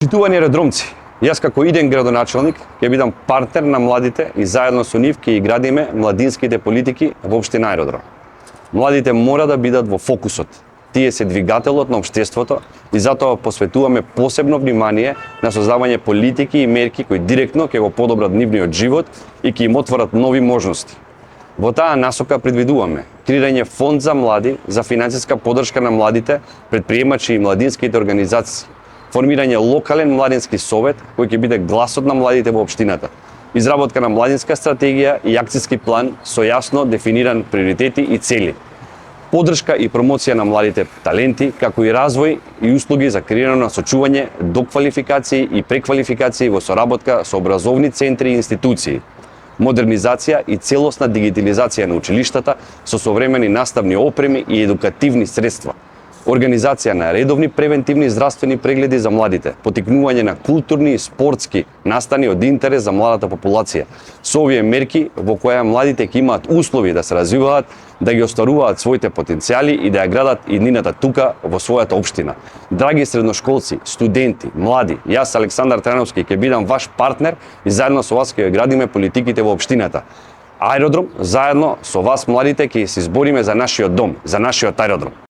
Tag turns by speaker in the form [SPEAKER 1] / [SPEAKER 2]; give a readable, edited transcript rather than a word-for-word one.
[SPEAKER 1] Почитувани аеродромци, јас како иден градоначелник ќе бидам партнер на младите и заедно со нив ќе ги градиме младинските политики во општина Аеродром. Младите мора да бидат во фокусот. Тие се двигателот на општеството и затоа посветуваме посебно внимание на создавање политики и мерки кои директно ќе го подобрат нивниот живот и ќе им отворат нови можности. Во таа насока предвидуваме креирање фонд за млади за финансиска поддршка на младите, предприемачи и младинските организации, формирање локален младински совет кој ќе биде гласот на младите во општината, изработка на младинска стратегија и акцијски план со јасно дефиниран приоритети и цели, поддршка и промоција на младите таленти, како и развој и услуги за креирано насочување, доквалификации и преквалификации во соработка со образовни центри и институции, модернизација и целосна дигитализација на училиштата со современи наставни опреми и едукативни средства, организација на редовни превентивни здравствени прегледи за младите, потикнување на културни и спортски настани од интерес за младата популација. Со овие мерки во која младите ќе имаат услови да се развиваат, да ги остваруваат своите потенцијали и да ја градат иднината тука во својата општина. Драги средношколци, студенти, млади, јас Александар Трановски ќе бидам ваш партнер и заедно со вас ќе ја градиме политиките во општината. Аеродром, заедно со вас младите ќе се избориме за нашиот дом, за нашиот аеродром.